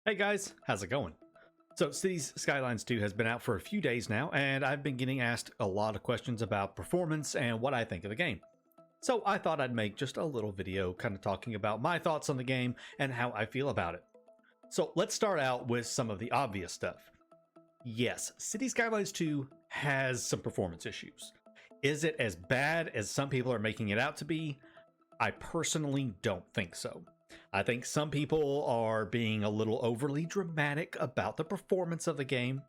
Hey guys, how's it going? So, Cities Skylines 2 has been out for a few days now, and I've been getting asked a lot of questions about performance and what I think of the game. So, I thought I'd make just a little video kind of talking about my thoughts on the game and how I feel about it. So, let's start out with some of the obvious stuff. Yes, Cities Skylines 2 has some performance issues. Is it as bad as some people are making it out to be? I personally don't think so. I think some people are being a little overly dramatic about the performance of the game,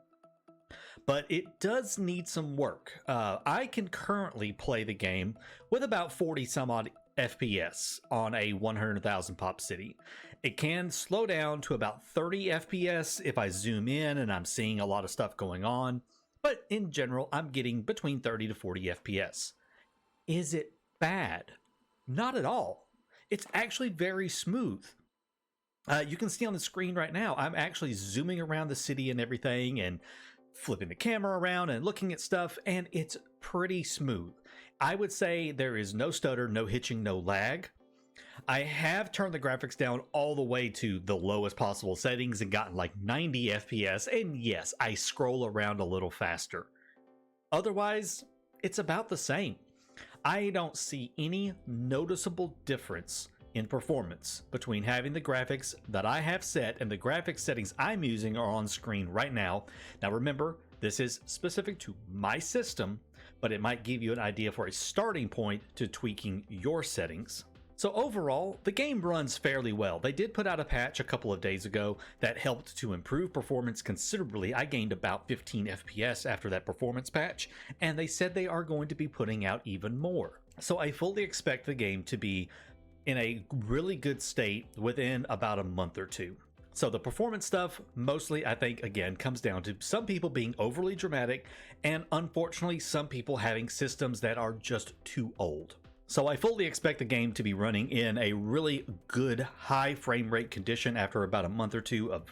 but it does need some work. I can currently play the game with about 40 some odd FPS on a 100,000 pop city. It can slow down to about 30 FPS if I zoom in and I'm seeing a lot of stuff going on, but in general, I'm getting between 30 to 40 FPS. Is it bad? Not at all. It's actually very smooth. You can see on the screen right now, I'm actually zooming around the city and everything and flipping the camera around and looking at stuff, and it's pretty smooth. I would say there is no stutter, no hitching, no lag. I have turned the graphics down all the way to the lowest possible settings and gotten like 90 FPS, and yes, I scroll around a little faster. Otherwise, it's about the same. I don't see any noticeable difference in performance between having the graphics that I have set and the graphics settings I'm using are on screen right now. Now remember, this is specific to my system, but it might give you an idea for a starting point to tweaking your settings. So overall, the game runs fairly well. They did put out a patch a couple of days ago that helped to improve performance considerably. I gained about 15 FPS after that performance patch, and they said they are going to be putting out even more. So I fully expect the game to be in a really good state within about a month or two. So the performance stuff, mostly I think, again, comes down to some people being overly dramatic, and unfortunately some people having systems that are just too old. So I fully expect the game to be running in a really good high frame rate condition after about a month or two of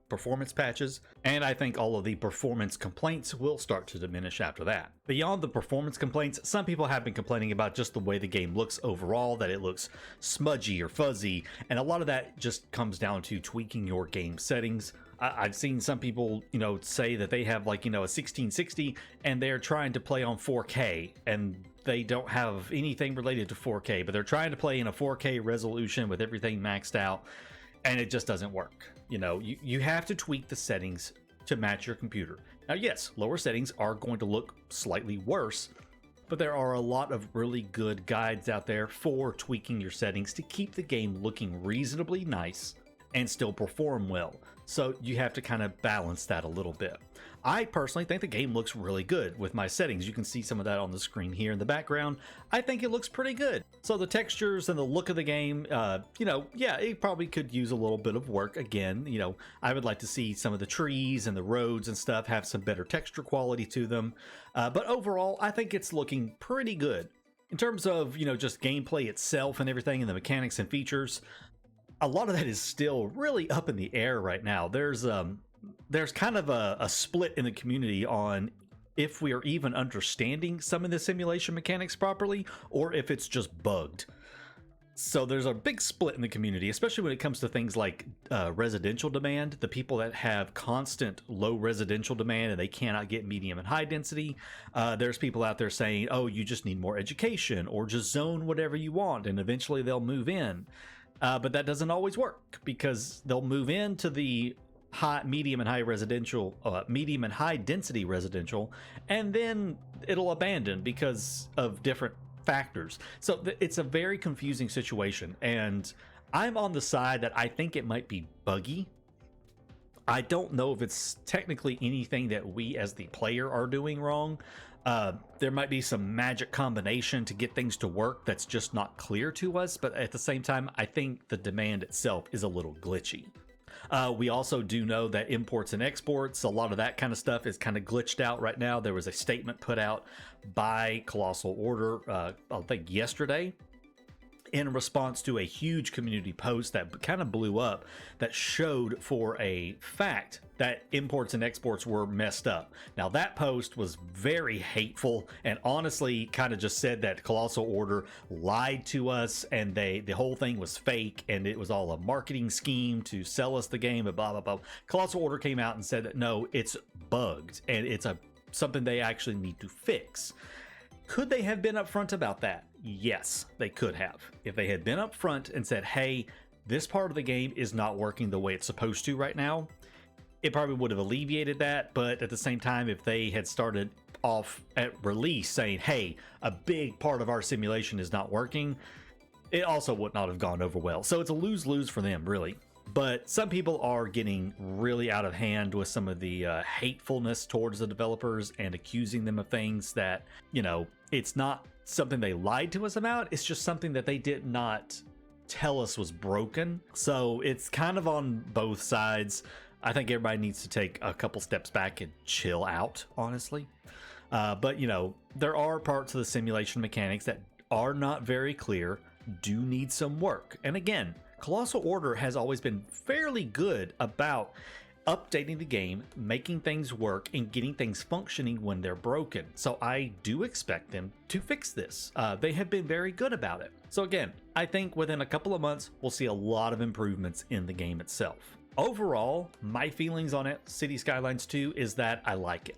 performance patches, and I think all of the performance complaints will start to diminish after that. Beyond the performance complaints, some people have been complaining about just the way the game looks overall, that it looks smudgy or fuzzy, and a lot of that just comes down to tweaking your game settings. I've seen some people, say that they have like, a 1660 and they're trying to play on 4K and they don't have anything related to 4K, but they're trying to play in a 4K resolution with everything maxed out, and it just doesn't work. You have to tweak the settings to match your computer. Now, yes, lower settings are going to look slightly worse, but there are a lot of really good guides out there for tweaking your settings to keep the game looking reasonably nice and still perform well. So you have to kind of balance that a little bit. I personally think the game looks really good with my settings. You can see some of that on the screen here in the background. I think it looks pretty good. So the textures and the look of the game, yeah, it probably could use a little bit of work. Again, I would like to see some of the trees and the roads and stuff have some better texture quality to them. But overall, I think it's looking pretty good. In terms of, just gameplay itself and everything and the mechanics and features, a lot of that is still really up in the air right now. There's kind of a split in the community on if we are even understanding some of the simulation mechanics properly or if it's just bugged. So there's a big split in the community, especially when it comes to things like residential demand. The people that have constant low residential demand and they cannot get medium and high density. There's people out there saying, oh, you just need more education or just zone whatever you want and eventually they'll move in. But that doesn't always work because they'll move into the medium and high density residential, and then it'll abandon because of different factors. So it's a very confusing situation, and I'm on the side that I think it might be buggy. I don't know if it's technically anything that we as the player are doing wrong. There might be some magic combination to get things to work that's just not clear to us, but at the same time, I think the demand itself is a little glitchy. We also do know that imports and exports, a lot of that kind of stuff is kind of glitched out right now. There was a statement put out by Colossal Order, I think yesterday, in response to a huge community post that kind of blew up, that showed for a fact that imports and exports were messed up. Now that post was very hateful and honestly kind of just said that Colossal Order lied to us and the whole thing was fake and it was all a marketing scheme to sell us the game and blah blah blah. Colossal Order came out and said that no, it's bugged and it's something they actually need to fix. Could they have been upfront about that? Yes, they could have. If they had been upfront and said, hey, this part of the game is not working the way it's supposed to right now, it probably would have alleviated that. But at the same time, if they had started off at release saying, hey, a big part of our simulation is not working, it also would not have gone over well. So it's a lose-lose for them, really. But some people are getting really out of hand with some of the hatefulness towards the developers and accusing them of things that, you know, it's not something they lied to us about. It's just something that they did not tell us was broken. So it's kind of on both sides. I think everybody needs to take a couple steps back and chill out, honestly. But, you know, there are parts of the simulation mechanics that are not very clear, do need some work. And again, Colossal Order has always been fairly good about updating the game, making things work, and getting things functioning when they're broken. So I do expect them to fix this. They have been very good about it. So again, I think within a couple of months, we'll see a lot of improvements in the game itself. Overall, my feelings on it, Cities Skylines 2, is that I like it.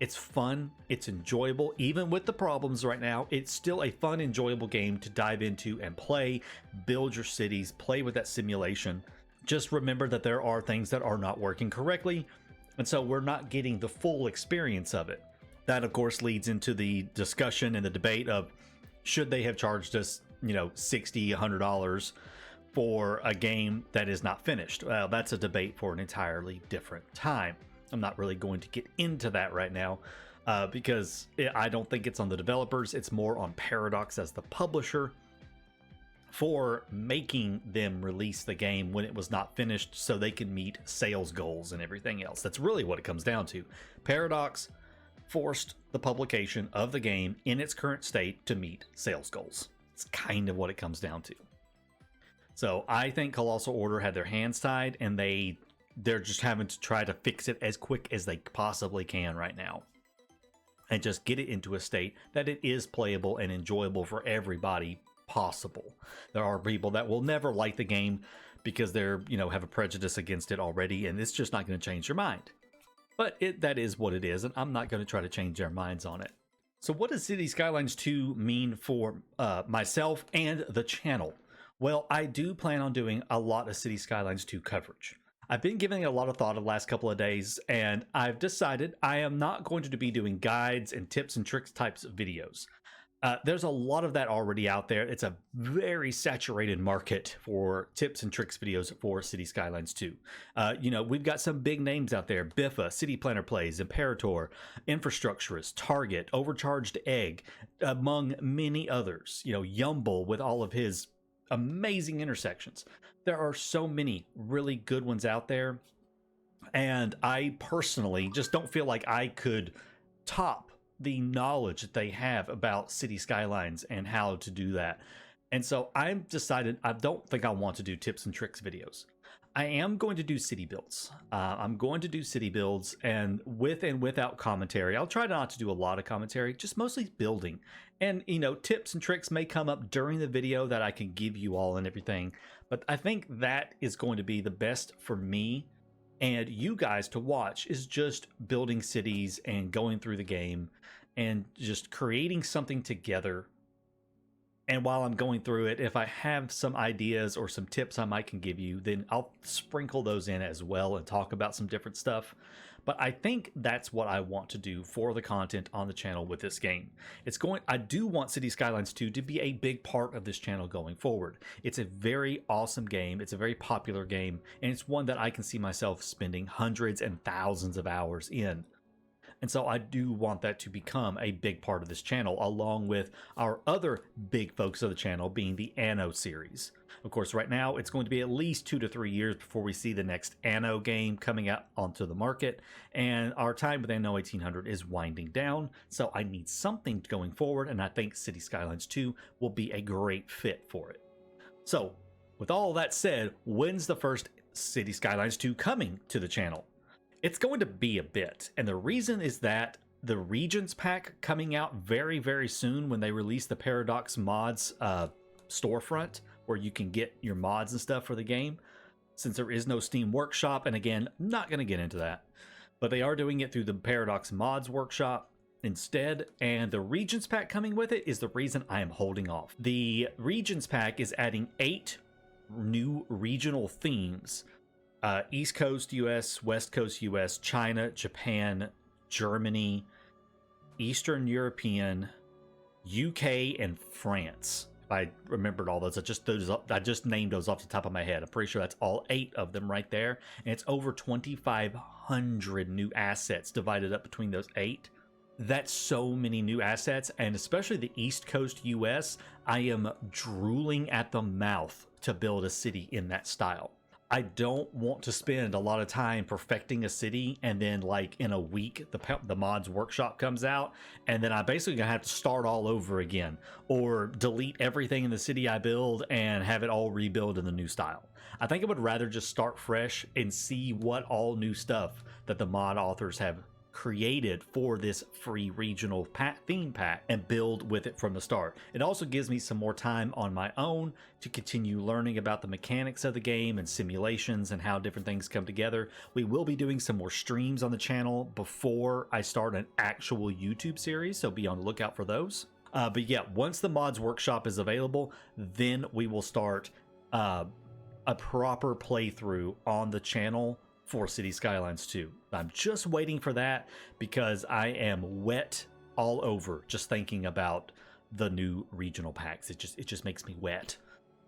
It's fun, it's enjoyable, even with the problems right now. It's still a fun, enjoyable game to dive into and play, build your cities, play with that simulation. Just remember that there are things that are not working correctly, and so we're not getting the full experience of it. That, of course, leads into the discussion and the debate of should they have charged us, you know, $60, $100 for a game that is not finished? Well, that's a debate for an entirely different time. I'm not really going to get into that right now because I don't think it's on the developers. It's more on Paradox as the publisher for making them release the game when it was not finished so they can meet sales goals and everything else. That's really what it comes down to. Paradox forced the publication of the game in its current state to meet sales goals. It's kind of what it comes down to. So I think Colossal Order had their hands tied and they're just having to try to fix it as quick as they possibly can right now and just get it into a state that it is playable and enjoyable for everybody possible. There are people that will never like the game because they're, you know, have a prejudice against it already, and it's just not going to change their mind. But that is what it is, and I'm not going to try to change their minds on it. So what does Cities Skylines 2 mean for myself and the channel? Well, I do plan on doing a lot of Cities Skylines 2 coverage. I've been giving it a lot of thought the last couple of days, and I've decided I am not going to be doing guides and tips and tricks types of videos. There's a lot of that already out there. It's a very saturated market for tips and tricks videos for Cities Skylines 2. You know, we've got some big names out there: Biffa, City Planner Plays, Imperator, Infrastructurist, Target, Overcharged Egg, among many others. You know, Yumble with all of his amazing intersections. There are so many really good ones out there, and I personally just don't feel like I could top the knowledge that they have about City Skylines and how to do that. And so I've decided I don't think I want to do tips and tricks videos. I am going to do city builds. I'm going to do city builds, and with and without commentary. I'll try not to do a lot of commentary, just mostly building. And, you know, tips and tricks may come up during the video that I can give you all and everything. But I think that is going to be the best for me and you guys to watch, is just building cities and going through the game and just creating something together. And while I'm going through it, if I have some ideas or some tips I might can give you, then I'll sprinkle those in as well and talk about some different stuff. But I think that's what I want to do for the content on the channel with this game. I do want Cities Skylines 2 to be a big part of this channel going forward. It's a very awesome game. It's a very popular game, and it's one that I can see myself spending hundreds and thousands of hours in. And so I do want that to become a big part of this channel, along with our other big focus of the channel being the Anno series. Of course, right now it's going to be at least 2 to 3 years before we see the next Anno game coming out onto the market, and our time with Anno 1800 is winding down, so I need something going forward, and I think Cities Skylines 2 will be a great fit for it. So, with all that said, when's the first Cities Skylines 2 coming to the channel? It's going to be a bit, and the reason is that the Regions pack coming out very, very soon when they release the Paradox Mods storefront, where you can get your mods and stuff for the game, since there is no Steam Workshop, and again, I'm not going to get into that, but they are doing it through the Paradox Mods Workshop instead, and the Regions pack coming with it is the reason I am holding off. The Regions pack is adding 8 new regional themes: East Coast US, West Coast US, China, Japan, Germany, Eastern European, UK, and France. I remembered all those. I just named those off the top of my head. I'm pretty sure that's all 8 of them right there. And it's over 2,500 new assets divided up between those 8. That's so many new assets, and especially the East Coast US, I am drooling at the mouth to build a city in that style. I don't want to spend a lot of time perfecting a city and then like in a week the mods workshop comes out and then I basically gonna have to start all over again, or delete everything in the city I build and have it all rebuild in the new style. I think I would rather just start fresh and see what all new stuff that the mod authors have created for this free regional theme pack and build with it from the start. It also gives me some more time on my own to continue learning about the mechanics of the game and simulations and how different things come together. We will be doing some more streams on the channel before I start an actual YouTube series, so be on the lookout for those. But yeah, once the mods workshop is available, then we will start a proper playthrough on the channel for Cities Skylines 2. I'm just waiting for that because I am wet all over just thinking about the new regional packs. It just makes me wet.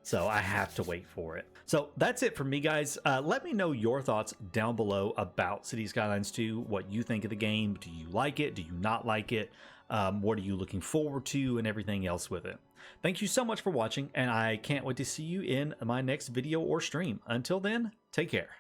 So I have to wait for it. So that's it for me, guys. Let me know your thoughts down below about Cities Skylines 2, what you think of the game. Do you like it? Do you not like it? What are you looking forward to and everything else with it? Thank you so much for watching, and I can't wait to see you in my next video or stream. Until then, take care.